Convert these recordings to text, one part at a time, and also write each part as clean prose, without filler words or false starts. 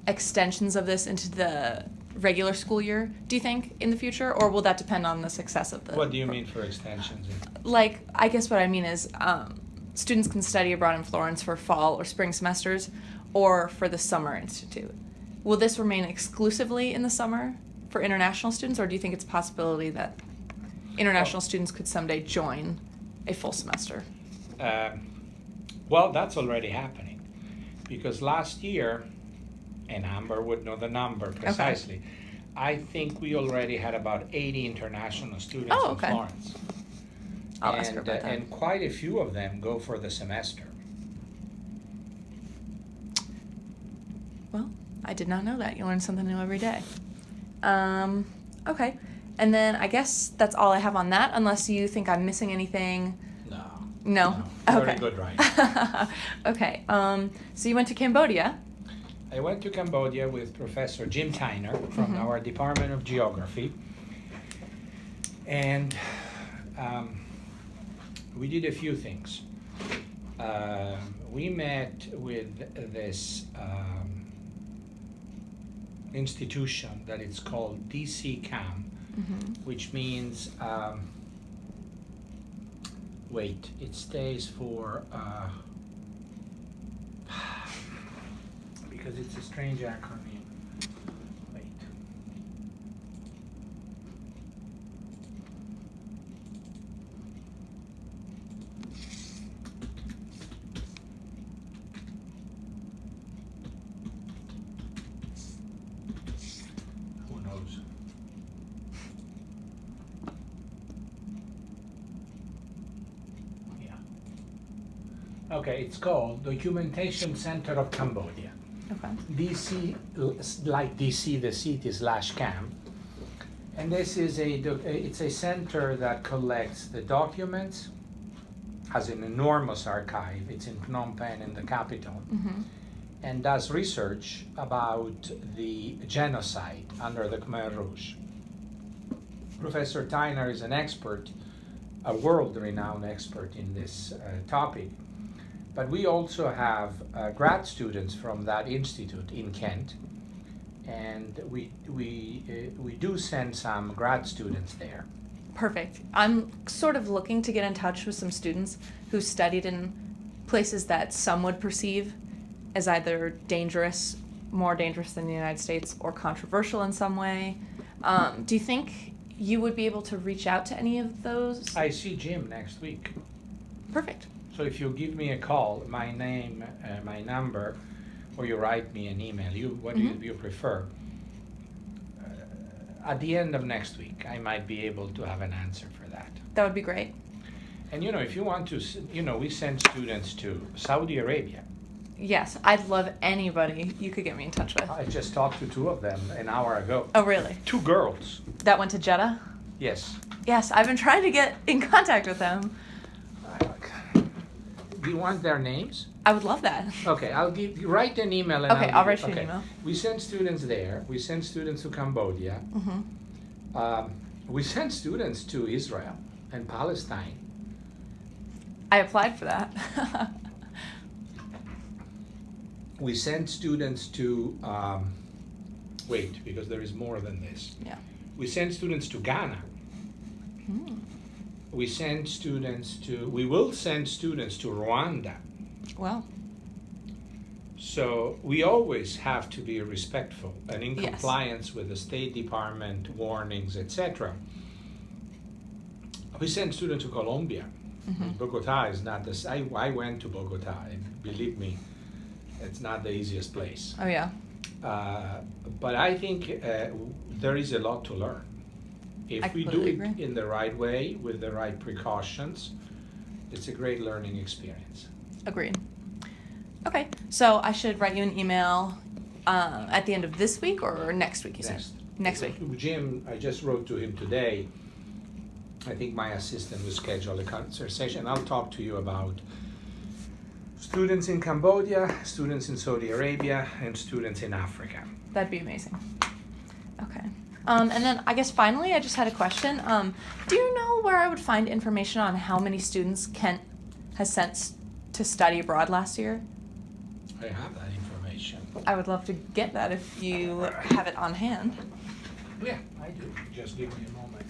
extensions of this into the regular school year, do you think, in the future? Or will that depend on the success of the... What do you mean for extensions? Like, I guess what I mean is students can study abroad in Florence for fall or spring semesters or for the summer institute. Will this remain exclusively in the summer for international students, or do you think it's a possibility that international students could someday join a full semester? Well, that's already happening, because last year, and Amber would know the number precisely, okay. I think we already had about 80 international students in Florence. I'll ask her about that. And quite a few of them go for the semester. Well, I did not know that. You learn something new every day. Okay. And then I guess that's all I have on that, unless you think I'm missing anything. No? Very Okay. good, right? Okay. So you went to Cambodia. I went to Cambodia with Professor Jim Tyner from our Department of Geography. And we did a few things. We met with this institution that it's called DC-CAM, which means, it stays for, because it's a strange acronym. Wait. Who knows? Yeah. Okay, it's called Documentation Center of Cambodia. Okay. DC, like DC, the city /CAM, and this is it's a center that collects the documents, has an enormous archive. It's in Phnom Penh, in the capital, and does research about the genocide under the Khmer Rouge. Professor Tyner is an expert, a world-renowned expert in this topic. But we also have grad students from that institute in Kent, and we do send some grad students there. Perfect. I'm sort of looking to get in touch with some students who studied in places that some would perceive as either dangerous, more dangerous than the United States, or controversial in some way. Do you think you would be able to reach out to any of those? I see Jim next week. Perfect. So if you give me a call, my name, my number, or you write me an email, what do you prefer? At the end of next week, I might be able to have an answer for that. That would be great. And if you want to, we send students to Saudi Arabia. Yes, I'd love anybody you could get me in touch with. I just talked to two of them an hour ago. Oh, really? 2 girls. That went to Jeddah? Yes. Yes, I've been trying to get in contact with them. Do you want their names? I would love that. Okay, write an email. And I'll write you an email. We send students there. We send students to Cambodia. We send students to Israel and Palestine. I applied for that. We send students to, because there is more than this. Yeah. We send students to Ghana. We will send students to Rwanda. Wow. So we always have to be respectful and in compliance with the State Department warnings, etc. We send students to Colombia. Bogota is not this. I went to Bogota, and believe me, it's not the easiest place. Oh yeah. But I think there is a lot to learn. If we do it in the right way, with the right precautions, it's a great learning experience. Agreed. Okay, so I should write you an email at the end of this week or next week, you said? Next week. Jim, I just wrote to him today. I think my assistant will schedule a conversation. I'll talk to you about students in Cambodia, students in Saudi Arabia, and students in Africa. That'd be amazing. Okay. And then I guess finally, I just had a question. Do you know where I would find information on how many students Kent has sent to study abroad last year? I have that information. I would love to get that if you have it on hand. Yeah, I do. Just give me a moment.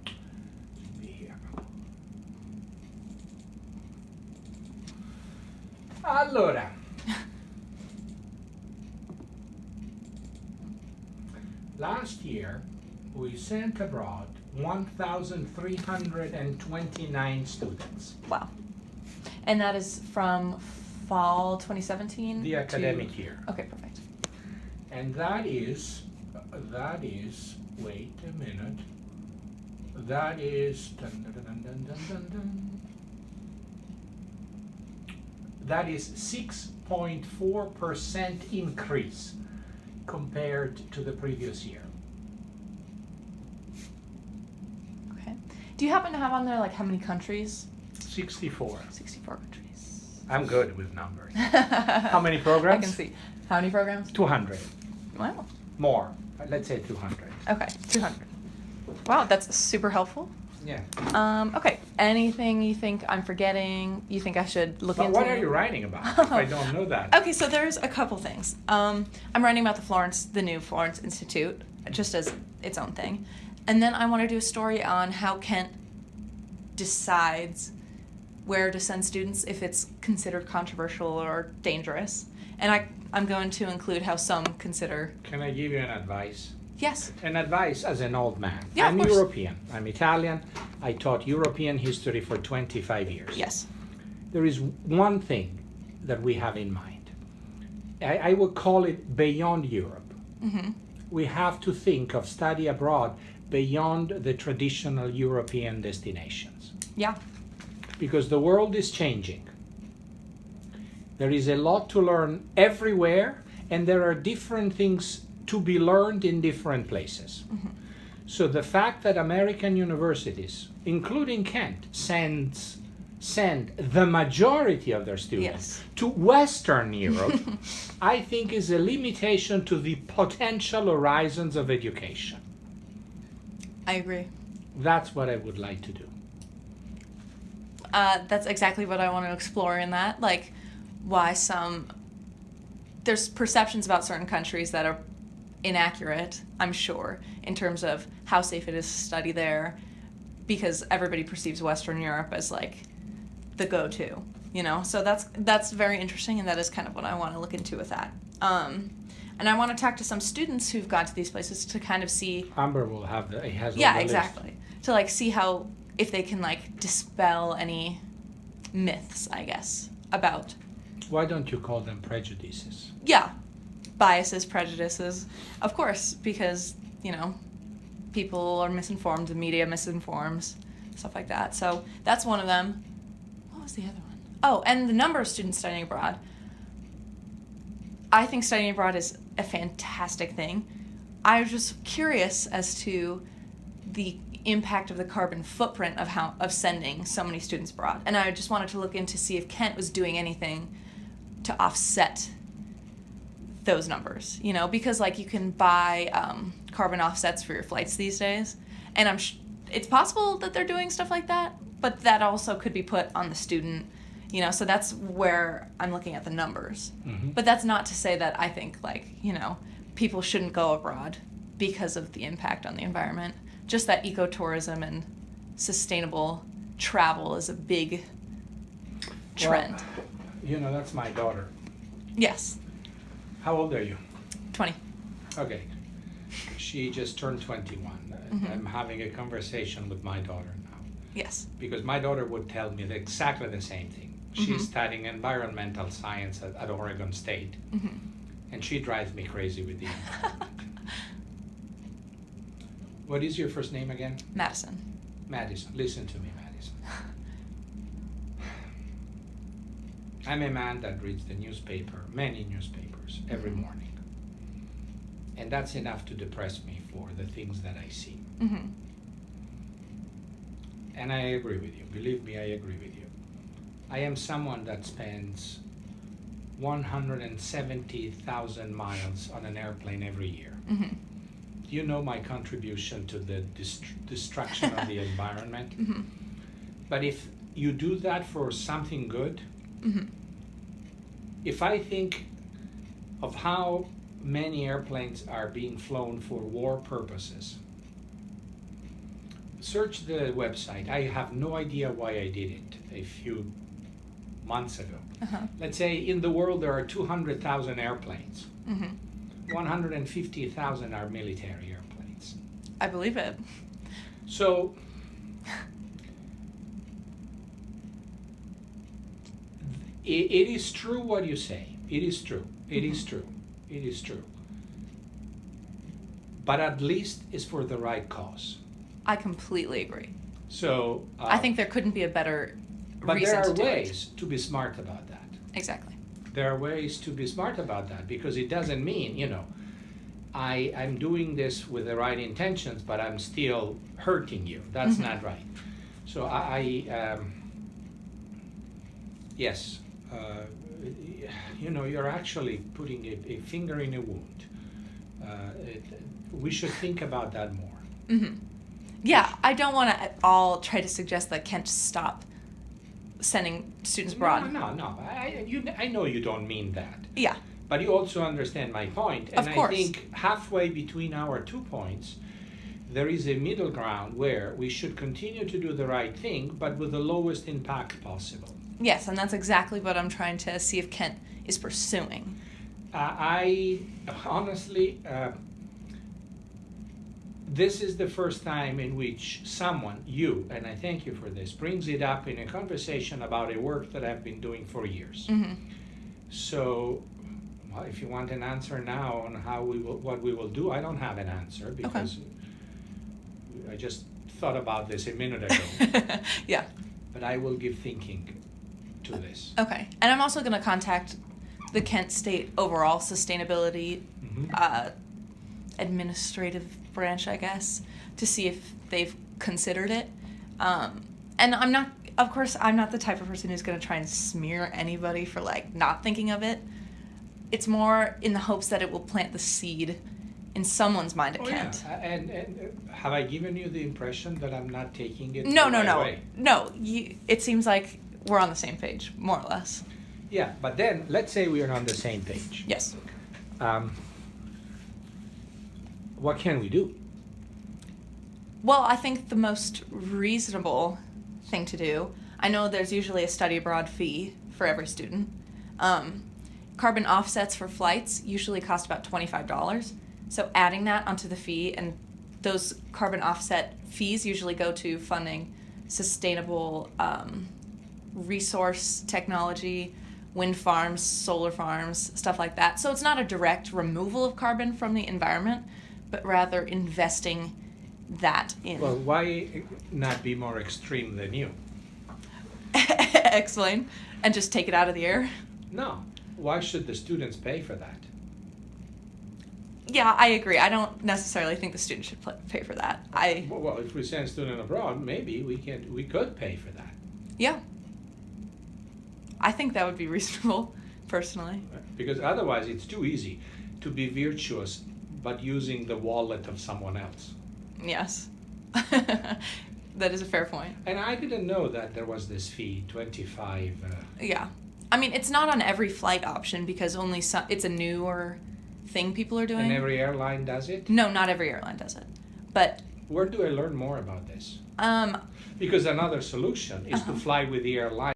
Should be here. Allora. Last year, we sent abroad 1,329 students. Wow. And that is from fall 2017? The academic year. Okay, perfect. And that is, wait a minute, that is, that is 6.4% increase compared to the previous year. Okay. Do you happen to have on there like how many countries? 64. 64 countries. I'm good with numbers. How many programs? I can see. How many programs? 200. Wow. More. Let's say 200. Okay, 200. Wow, that's super helpful. Yeah. Okay. Anything you think I'm forgetting? You think I should look But into? what are you writing about? If I don't know that. Okay, so there's a couple things. I'm writing about the new Florence Institute, just as its own thing, and then I want to do a story on how Kent decides where to send students if it's considered controversial or dangerous, and I'm going to include how some consider. Can I give you an advice? Yes. An advice as an old man. Yeah, I'm of course. European. I'm Italian. I taught European history for 25 years. Yes. There is one thing that we have in mind. I would call it beyond Europe. Mm-hmm. We have to think of study abroad beyond the traditional European destinations. Yeah. Because the world is changing. There is a lot to learn everywhere, and there are different things to be learned in different places. Mm-hmm. So the fact that American universities, including Kent, send the majority of their students Yes. to Western Europe, I think is a limitation to the potential horizons of education. I agree. That's what I would like to do. That's exactly what I want to explore in that, like why there's perceptions about certain countries that are inaccurate, I'm sure, in terms of how safe it is to study there, because everybody perceives Western Europe as like the go-to, you know. So that's very interesting, and that is kind of what I want to look into with that. And I want to talk to some students who've gone to these places to kind of see. Amber will have he has all Yeah, the exactly. list. To like see how if they can like dispel any myths, I guess, about. Why don't you call them prejudices? Yeah. Biases, prejudices, of course, because, you know, people are misinformed, the media misinforms, stuff like that. So that's one of them. What was the other one? Oh, and the number of students studying abroad. I think studying abroad is a fantastic thing. I was just curious as to the impact of the carbon footprint of sending so many students abroad. And I just wanted to look in to see if Kent was doing anything to offset those numbers, you know, because like you can buy carbon offsets for your flights these days, and it's possible that they're doing stuff like that, but that also could be put on the student, you know. So that's where I'm looking at the numbers. Mm-hmm. But that's not to say that I think like, you know, people shouldn't go abroad because of the impact on the environment. Just that ecotourism and sustainable travel is a big trend. Well, you know, that's my daughter. Yes. How old are you? 20. Okay. She just turned 21. Mm-hmm. I'm having a conversation with my daughter now. Yes. Because my daughter would tell me exactly the same thing. Mm-hmm. She's studying environmental science at Oregon State. Mm-hmm. And she drives me crazy with the What is your first name again? Madison. Madison. Listen to me, Madison. I'm a man that reads the newspaper, many newspapers, every Mm-hmm. morning. And that's enough to depress me for the things that I see. Mm-hmm. And I agree with you. Believe me, I agree with you. I am someone that spends 170,000 miles on an airplane every year. Mm-hmm. You know my contribution to the destruction of the environment. Mm-hmm. But if you do that for something good, Mm-hmm. If I think of how many airplanes are being flown for war purposes, search the website. I have no idea why I did it a few months ago. Uh-huh. Let's say in the world there are 200,000 airplanes. Mm-hmm. 150,000 are military airplanes. I believe it. So it is true what you say. It is true. It is true. It is true. But at least it's for the right cause. I completely agree. So I think there couldn't be a better but reason there are to do ways to be smart about that. Exactly. There are ways to be smart about that, because it doesn't mean, I'm doing this with the right intentions, but I'm still hurting you. That's not right. So yes, you're actually putting a finger in a wound. We should think about that more. Mm-hmm. Yeah, I don't want to at all try to suggest that Kent stop sending students abroad. No. I know you don't mean that. Yeah. But you also understand my point. And Of course. I think halfway between our 2 points, there is a middle ground where we should continue to do the right thing, but with the lowest impact possible. Yes, and that's exactly what I'm trying to see if Kent is pursuing. I honestly, this is the first time in which someone, you, and I thank you for this, brings it up in a conversation about a work that I've been doing for years. Mm-hmm. So, well, if you want an answer now on what we will do, I don't have an answer because I just thought about this a minute ago. Yeah. But I will give thinking to this. Okay. And I'm also going to contact the Kent State overall sustainability administrative branch, I guess, to see if they've considered it. And I'm not the type of person who's going to try and smear anybody for not thinking of it. It's more in the hopes that it will plant the seed in someone's mind at Kent. Yeah. And have I given you the impression that I'm not taking it No. way? No, it seems like we're on the same page, more or less. Yeah, but then let's say we are on the same page. Yes. What can we do? Well, I think the most reasonable thing to do, I know there's usually a study abroad fee for every student. Carbon offsets for flights usually cost about $25. So adding that onto the fee, and those carbon offset fees usually go to funding sustainable resource technology, wind farms, solar farms, stuff like that. So it's not a direct removal of carbon from the environment, but rather investing that in. Well, why not be more extreme than you? Explain. And just take it out of the air? No. Why should the students pay for that? Yeah, I agree. I don't necessarily think the student should pay for that. Well, if we send a student abroad, maybe we could pay for that. Yeah. I think that would be reasonable, personally. Because otherwise it's too easy to be virtuous but using the wallet of someone else. Yes. That is a fair point. And I didn't know that there was this fee, 25. Yeah. I mean, it's not on every flight option because it's a newer thing people are doing. And every airline does it? No, not every airline does it. But where do I learn more about this? Because another solution is to fly with the airline